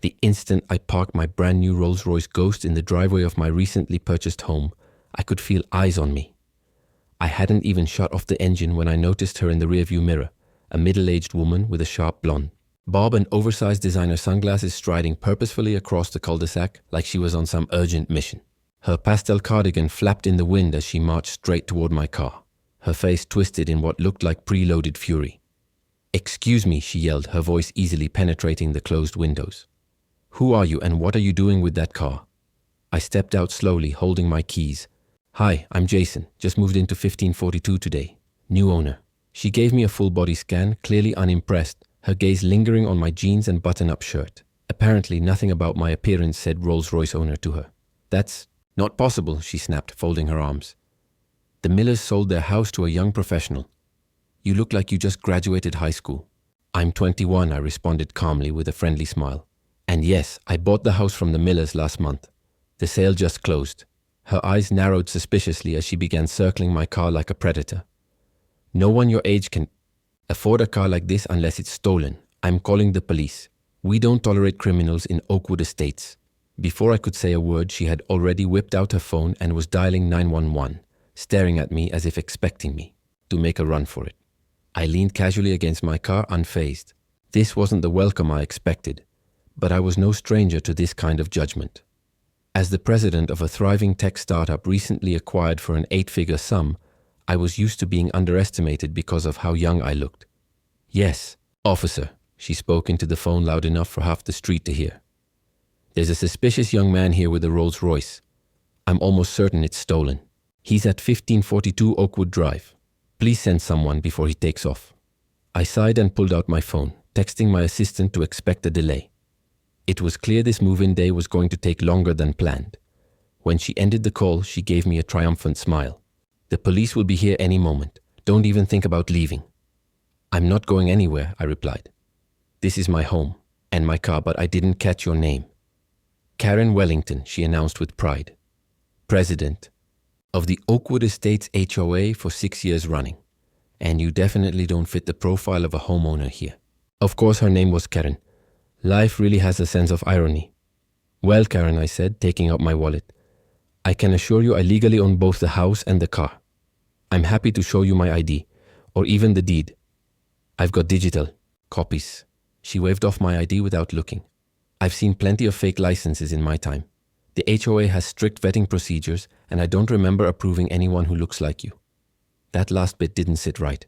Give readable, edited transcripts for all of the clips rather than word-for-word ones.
The instant I parked my brand new Rolls-Royce Ghost in the driveway of my recently purchased home, I could feel eyes on me. I hadn't even shut off the engine when I noticed her in the rearview mirror, a middle-aged woman with a sharp blonde bob and oversized designer sunglasses striding purposefully across the cul-de-sac like she was on some urgent mission. Her pastel cardigan flapped in the wind as she marched straight toward my car, her face twisted in what looked like preloaded fury. "Excuse me," she yelled, her voice easily penetrating the closed windows. "Who are you and what are you doing with that car?" I stepped out slowly, holding my keys. "Hi, I'm Jason. Just moved into 1542 today. New owner." She gave me a full-body scan, clearly unimpressed, her gaze lingering on my jeans and button-up shirt. Apparently, nothing about my appearance said Rolls-Royce owner to her. "That's not possible," she snapped, folding her arms. "The Millers sold their house to a young professional. You look like you just graduated high school." "I'm 21, I responded calmly with a friendly smile. "And yes, I bought the house from the Millers last month. The sale just closed." Her eyes narrowed suspiciously as she began circling my car like a predator. "No one your age can afford a car like this unless it's stolen. I'm calling the police. We don't tolerate criminals in Oakwood Estates." Before I could say a word, she had already whipped out her phone and was dialing 911, staring at me as if expecting me to make a run for it. I leaned casually against my car, unfazed. This wasn't the welcome I expected, but I was no stranger to this kind of judgment. As the president of a thriving tech startup recently acquired for an 8-figure sum, I was used to being underestimated because of how young I looked. "Yes, officer," she spoke into the phone loud enough for half the street to hear. "There's a suspicious young man here with a Rolls-Royce. I'm almost certain it's stolen. He's at 1542 Oakwood Drive. Please send someone before he takes off." I sighed and pulled out my phone, texting my assistant to expect a delay. It was clear this move-in day was going to take longer than planned. When she ended the call, she gave me a triumphant smile. "The police will be here any moment. Don't even think about leaving." "I'm not going anywhere," I replied. "This is my home and my car, but I didn't catch your name." "Karen Wellington," she announced with pride. "President of the Oakwood Estates HOA for 6 years running. And you definitely don't fit the profile of a homeowner here." Of course her name was Karen. Life really has a sense of irony. "Well, Karen," I said, taking out my wallet, "I can assure you I legally own both the house and the car. I'm happy to show you my ID, or even the deed. I've got digital copies." She waved off my ID without looking. "I've seen plenty of fake licenses in my time. The HOA has strict vetting procedures, and I don't remember approving anyone who looks like you." That last bit didn't sit right.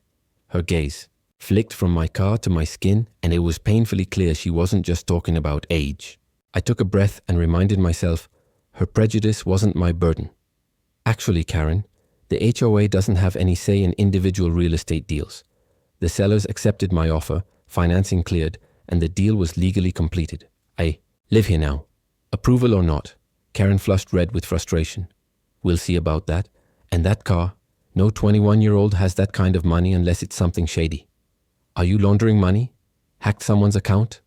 Her gaze flicked from my car to my skin, and it was painfully clear she wasn't just talking about age. I took a breath and reminded myself, her prejudice wasn't my burden. "Actually, Karen, the HOA doesn't have any say in individual real estate deals. The sellers accepted my offer, financing cleared, and the deal was legally completed. I live here now. Approval or not." Karen flushed red with frustration. "We'll see about that. And that car, no 21-year-old has that kind of money unless it's something shady. Are you laundering money? Hacked someone's account?"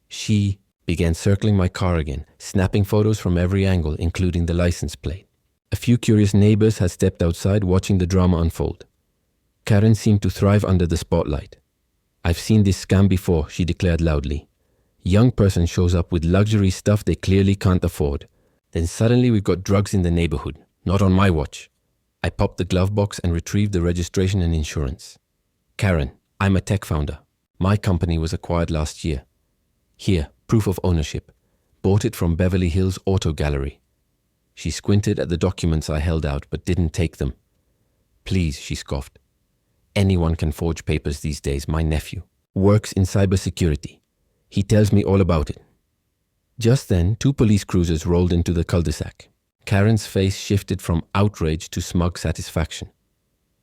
She began circling my car again, snapping photos from every angle, including the license plate. A few curious neighbors had stepped outside, watching the drama unfold. Karen seemed to thrive under the spotlight. "I've seen this scam before," she declared loudly. "Young person shows up with luxury stuff they clearly can't afford. Then suddenly we've got drugs in the neighborhood. Not on my watch." I popped the glove box and retrieved the registration and insurance. "Karen, I'm a tech founder. My company was acquired last year. Here, proof of ownership. Bought it from Beverly Hills Auto Gallery." She squinted at the documents I held out but didn't take them. "Please," she scoffed. "Anyone can forge papers these days. My nephew works in cybersecurity. He tells me all about it." Just then, 2 police cruisers rolled into the cul-de-sac. Karen's face shifted from outrage to smug satisfaction.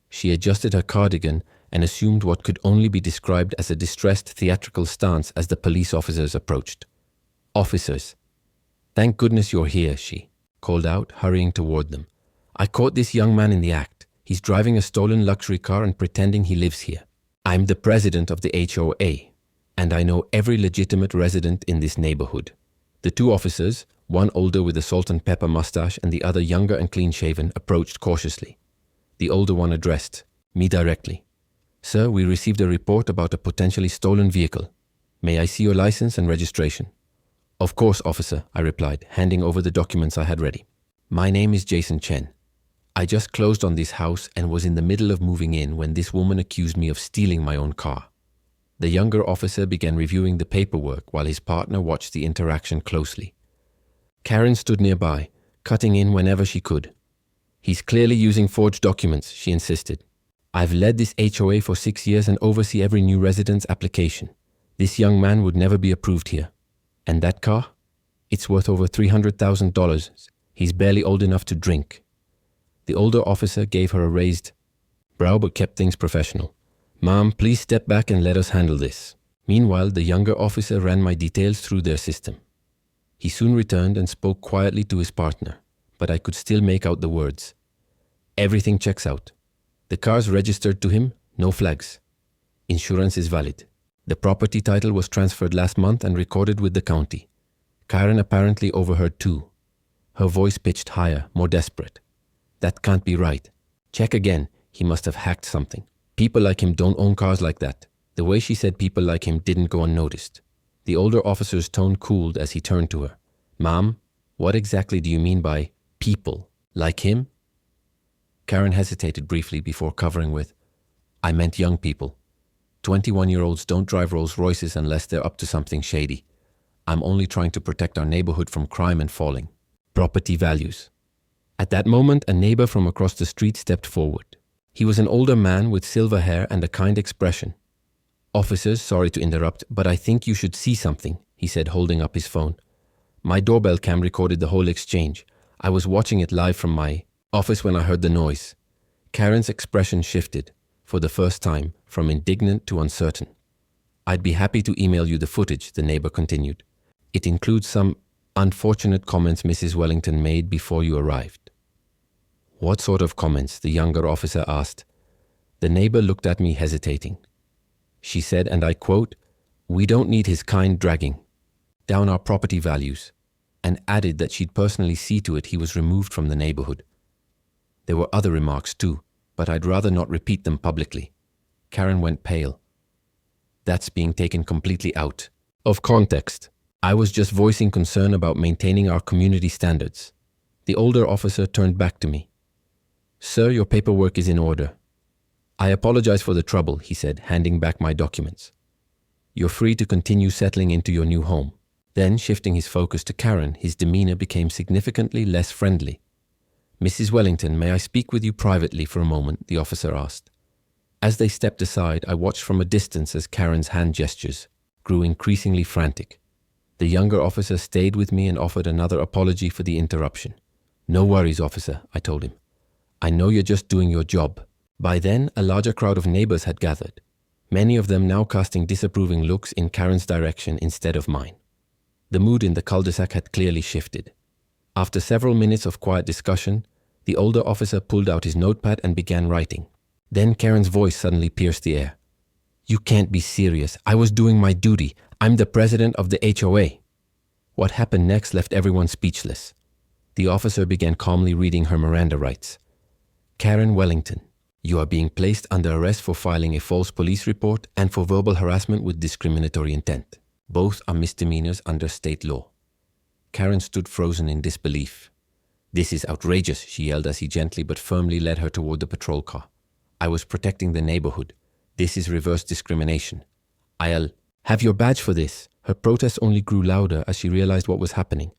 She adjusted her cardigan and assumed what could only be described as a distressed theatrical stance as the police officers approached. "Officers, thank goodness you're here," she called out, hurrying toward them. "I caught this young man in the act. He's driving a stolen luxury car and pretending he lives here. I'm the president of the HOA, and I know every legitimate resident in this neighborhood." The 2 officers, one older with a salt and pepper mustache and the other younger and clean-shaven, approached cautiously. The older one addressed me directly. "Sir, we received a report about a potentially stolen vehicle. May I see your license and registration?" Of course, officer, I replied, handing over the documents I had ready. My name is Jason Chen. I just closed on this house and was in the middle of moving in when this woman accused me of stealing my own car. The younger officer began reviewing the paperwork while his partner watched the interaction closely. Karen stood nearby, cutting in whenever she could. He's clearly using forged documents, she insisted. I've led this HOA for 6 years and oversee every new residence application. This young man would never be approved here. And that car? It's worth over $300,000. He's barely old enough to drink. The older officer gave her a raised brow but kept things professional. Ma'am, please step back and let us handle this. Meanwhile, the younger officer ran my details through their system. He soon returned and spoke quietly to his partner, but I could still make out the words. Everything checks out. The car's registered to him, no flags. Insurance is valid. The property title was transferred last month and recorded with the county. Karen apparently overheard too. Her voice pitched higher, more desperate. That can't be right. Check again. He must have hacked something. People like him don't own cars like that. The way she said people like him didn't go unnoticed. The older officer's tone cooled as he turned to her. Ma'am, what exactly do you mean by people like him? Karen hesitated briefly before covering with, I meant young people. 21-year-olds don't drive Rolls-Royces unless they're up to something shady. I'm only trying to protect our neighborhood from crime and falling. Property values. At that moment, a neighbor from across the street stepped forward. He was an older man with silver hair and a kind expression. Officers, sorry to interrupt, but I think you should see something, he said, holding up his phone. My doorbell cam recorded the whole exchange. I was watching it live from my office when I heard the noise. Karen's expression shifted, for the first time, from indignant to uncertain. I'd be happy to email you the footage, the neighbor continued. It includes some unfortunate comments Mrs. Wellington made before you arrived. What sort of comments? The younger officer asked. The neighbor looked at me hesitating. She said, and I quote, we don't need his kind dragging down our property values, and added that she'd personally see to it he was removed from the neighborhood. There were other remarks too, but I'd rather not repeat them publicly. Karen went pale. That's being taken completely out of context. I was just voicing concern about maintaining our community standards. The older officer turned back to me. Sir, your paperwork is in order. I apologize for the trouble, he said, handing back my documents. You're free to continue settling into your new home. Then, shifting his focus to Karen, his demeanor became significantly less friendly. Mrs. Wellington, may I speak with you privately for a moment? The officer asked. As they stepped aside, I watched from a distance as Karen's hand gestures grew increasingly frantic. The younger officer stayed with me and offered another apology for the interruption. No worries, officer, I told him. I know you're just doing your job. By then, a larger crowd of neighbors had gathered, many of them now casting disapproving looks in Karen's direction instead of mine. The mood in the cul-de-sac had clearly shifted. After several minutes of quiet discussion, the older officer pulled out his notepad and began writing. Then Karen's voice suddenly pierced the air. You can't be serious. I was doing my duty. I'm the president of the HOA. What happened next left everyone speechless. The officer began calmly reading her Miranda rights. Karen Wellington, you are being placed under arrest for filing a false police report and for verbal harassment with discriminatory intent. Both are misdemeanors under state law. Karen stood frozen in disbelief. This is outrageous, she yelled as he gently but firmly led her toward the patrol car. I was protecting the neighborhood. This is reverse discrimination. I'll have your badge for this. Her protest only grew louder as she realized what was happening.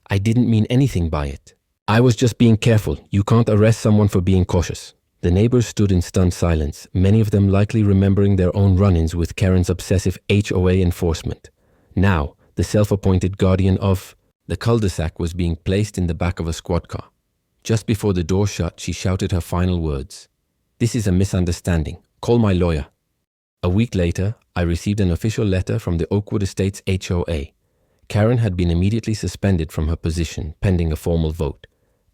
I didn't mean anything by it. I was just being careful. You can't arrest someone for being cautious. The neighbors stood in stunned silence, many of them likely remembering their own run-ins with Karen's obsessive HOA enforcement. Now, the self-appointed guardian of the cul-de-sac was being placed in the back of a squad car. Just before the door shut, she shouted her final words. This is a misunderstanding. Call my lawyer. A week later, I received an official letter from the Oakwood Estates HOA. Karen had been immediately suspended from her position, pending a formal vote.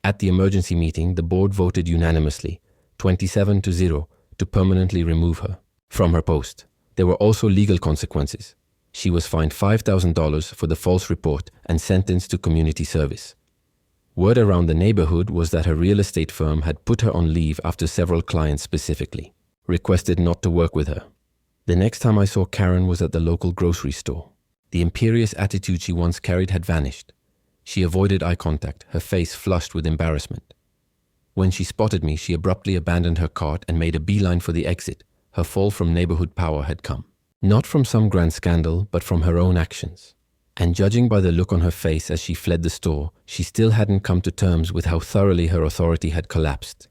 At the emergency meeting, the board voted unanimously, 27-0, to permanently remove her from her post. There were also legal consequences. She was fined $5,000 for the false report and sentenced to community service. Word around the neighborhood was that her real estate firm had put her on leave after several clients specifically requested not to work with her. The next time I saw Karen was at the local grocery store. The imperious attitude she once carried had vanished. She avoided eye contact, her face flushed with embarrassment. When she spotted me, she abruptly abandoned her cart and made a beeline for the exit. Her fall from neighborhood power had come. Not from some grand scandal, but from her own actions. And judging by the look on her face as she fled the store, she still hadn't come to terms with how thoroughly her authority had collapsed.